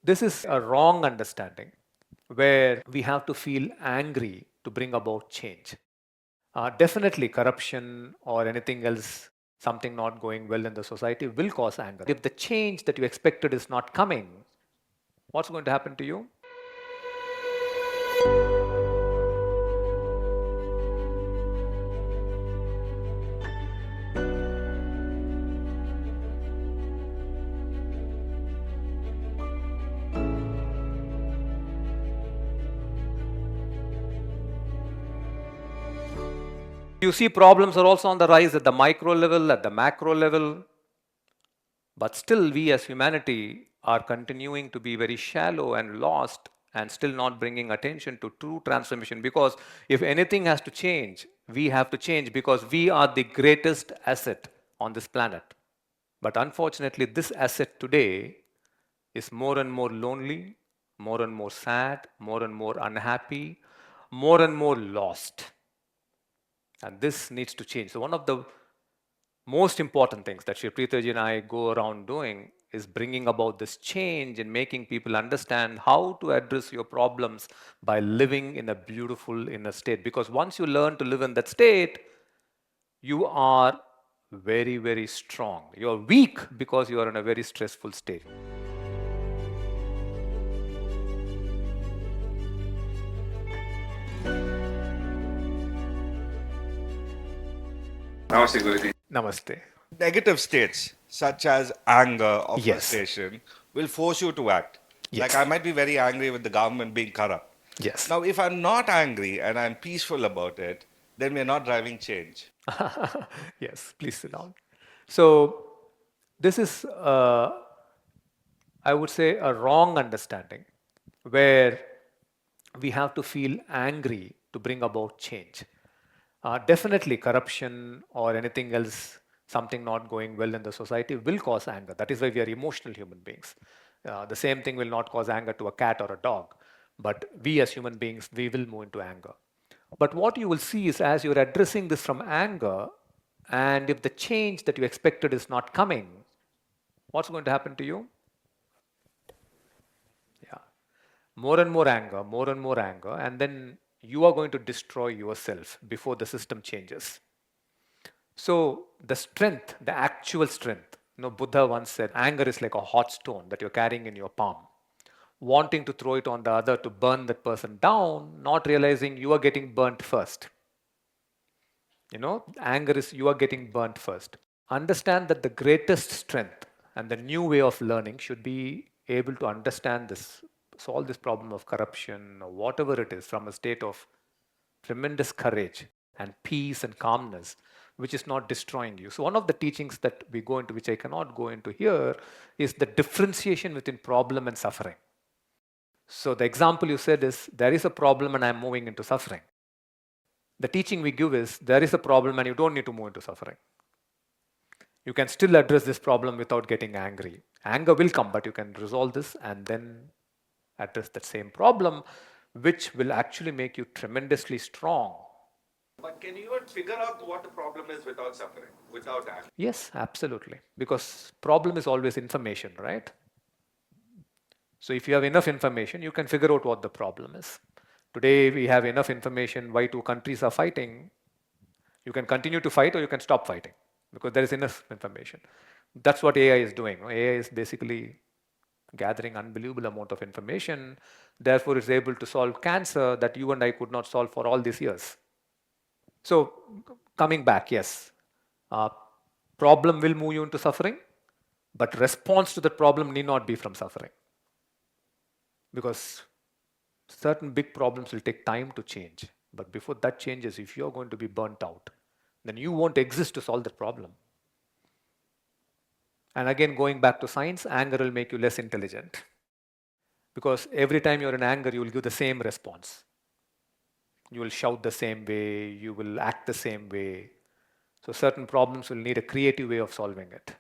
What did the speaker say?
This is a wrong understanding where we have to feel angry to bring about change. Definitely, corruption or anything else, something not going well in the society will cause anger. If the change that you expected is not coming, what's going to happen to you? You see, problems are also on the rise at the micro level, at the macro level. But still, we as humanity are continuing to be very shallow and lost and still not bringing attention to true transformation. Because if anything has to change, we have to change because we are the greatest asset on this planet. But unfortunately, this asset today is more and more lonely, more and more sad, more and more unhappy, more and more lost. And this needs to change. So, one of the most important things that Shri Preetaji and I go around doing is bringing about this change and making people understand how to address your problems by living in a beautiful inner state. Because once you learn to live in that state, you are very, very strong. You're weak because you are in a very stressful state. Namaste, Guruji. Namaste. Negative states such as anger or Yes. frustration will force you to act. Yes. Like I might be very angry with the government being corrupt. Yes. Now, if I'm not angry and I'm peaceful about it, then we're not driving change. Yes, please sit down. So, this is, I would say, a wrong understanding where we have to feel angry to bring about change. Definitely, corruption or anything else, something not going well in the society will cause anger. That is why we are emotional human beings. The same thing will not cause anger to a cat or a dog, but we as human beings, we will move into anger. But what you will see is as you're addressing this from anger, and if the change that you expected is not coming, what's going to happen to you? Yeah. More and more anger, and then you are going to destroy yourself before the system changes. So, the strength, the actual strength, Buddha once said, anger is like a hot stone that you're carrying in your palm, wanting to throw it on the other to burn that person down, not realizing you are getting burnt first. Anger is you are getting burnt first. Understand that the greatest strength and the new way of learning should be able to understand this, solve this problem of corruption or whatever it is from a state of tremendous courage and peace and calmness, which is not destroying you. So, one of the teachings that we go into, which I cannot go into here, is the differentiation between problem and suffering. So, the example you said is there is a problem and I'm moving into suffering. The teaching we give is there is a problem and you don't need to move into suffering. You can still address this problem without getting angry. Anger will come, but you can resolve this and then address that same problem, which will actually make you tremendously strong. But can you even figure out what the problem is without suffering, without anger? Yes, absolutely. Because problem is always information, right? So if you have enough information, you can figure out what the problem is. Today we have enough information why two countries are fighting. You can continue to fight or you can stop fighting because there is enough information. That's what AI is doing. AI is basically gathering unbelievable amount of information. Therefore, it's able to solve cancer that you and I could not solve for all these years. So, coming back, yes, problem will move you into suffering, but response to the problem need not be from suffering. Because certain big problems will take time to change. But before that changes, if you're going to be burnt out, then you won't exist to solve that problem. And again, going back to science, anger will make you less intelligent. Because every time you're in anger, you will give the same response. You will shout the same way, you will act the same way. So certain problems will need a creative way of solving it.